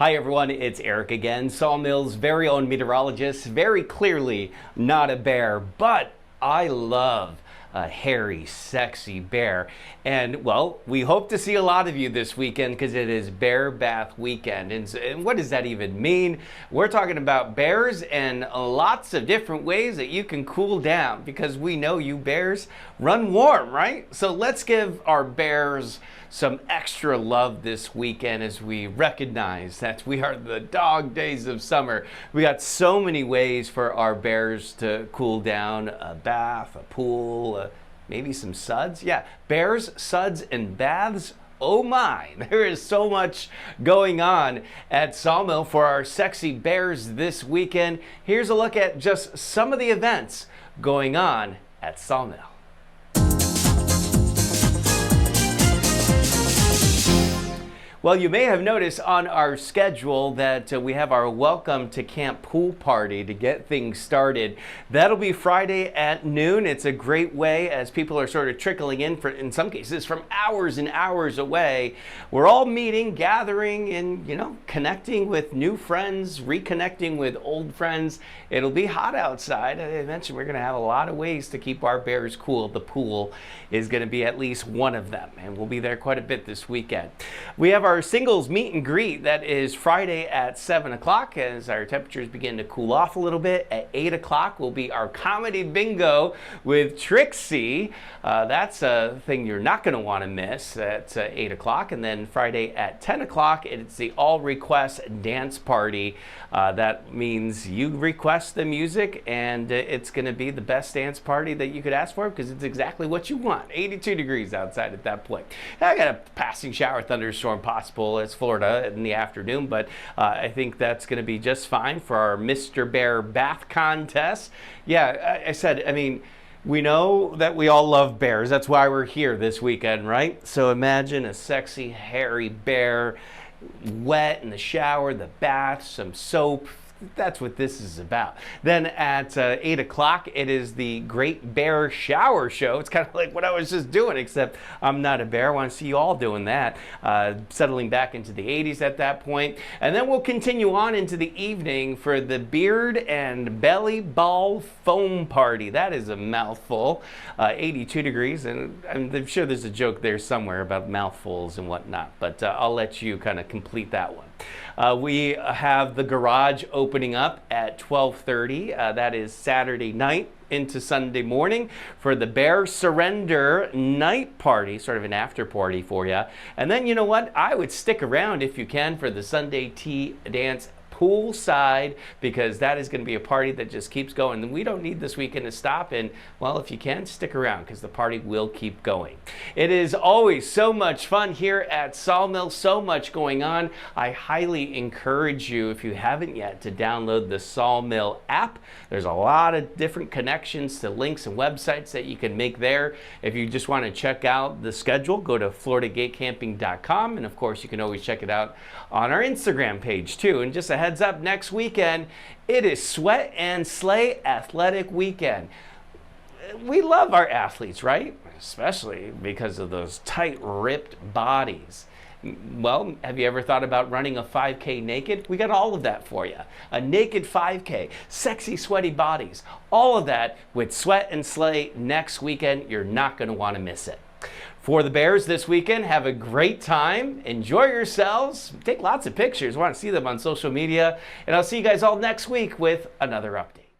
Hi everyone, it's Eric again, Sawmill's very own meteorologist. Very clearly not a bear, but I love a hairy, sexy bear. And well, we hope to see a lot of you this weekend because it is Bear Bath Weekend. And what does that even mean? We're talking about bears and lots of different ways that you can cool down because we know you bears run warm, right? So let's give our bears some extra love this weekend as we recognize that we are the dog days of summer. We got so many ways for our bears to cool down: a bath, a pool, maybe some suds. Yeah, bears, suds, and baths. Oh my, there is so much going on at Sawmill for our sexy bears this weekend. Here's a look at just some of the events going on at Sawmill. Well, you may have noticed on our schedule that we have our Welcome to Camp pool party to get things started. That'll be Friday at noon. It's a great way as people are sort of trickling in some cases, from hours and hours away. We're all meeting, gathering, and, connecting with new friends, reconnecting with old friends. It'll be hot outside. I mentioned we're going to have a lot of ways to keep our bears cool. The pool is going to be at least one of them, and we'll be there quite a bit this weekend. We have our singles meet and greet. That is Friday at 7 o'clock as our temperatures begin to cool off a little bit. At 8 o'clock will be our comedy bingo with Trixie. That's a thing you're not going to want to miss at 8 o'clock. And then Friday at 10 o'clock, it's the all request dance party. That means you request the music and it's going to be the best dance party that you could ask for because it's exactly what you want. 82 degrees outside at that point. I got a passing shower thunderstorm possible. It's Florida in the afternoon, but I think that's going to be just fine for our Mr. Bear bath contest. Yeah, I said, we know that we all love bears. That's why we're here this weekend, right? So imagine a sexy, hairy bear, wet in the shower, the bath, some soap. That's what this is about. Then at 8 o'clock, it is the Great Bear Shower Show. It's kind of like what I was just doing, except I'm not a bear. I want to see you all doing that. Settling back into the 80s at that point. And then we'll continue on into the evening for the Beard and Belly Ball Foam Party. That is a mouthful. 82 degrees. And I'm sure there's a joke there somewhere about mouthfuls and whatnot. But I'll let you kind of complete that one. We have the garage opening up at 12:30. That is Saturday night into Sunday morning for the Bear Surrender night party, sort of an after party for you. And then you know what? I would stick around if you can for the Sunday tea dance poolside, because that is going to be a party that just keeps going. And we don't need this weekend to stop. And well, if you can, stick around because the party will keep going. It is always so much fun here at Sawmill, so much going on. I highly encourage you, if you haven't yet, to download the Sawmill app. There's a lot of different connections to links and websites that you can make there. If you just want to check out the schedule, go to floridagatecamping.com. And of course, you can always check it out on our Instagram page too. And just a heads up, next weekend, it is Sweat and Slay Athletic Weekend. We love our athletes, right? Especially because of those tight, ripped bodies. Well, have you ever thought about running a 5K naked? We got all of that for you. A naked 5K, sexy, sweaty bodies, all of that with Sweat and Slay next weekend. You're not going to want to miss it. For the Bears this weekend, have a great time. Enjoy yourselves. Take lots of pictures. I want to see them on social media. And I'll see you guys all next week with another update.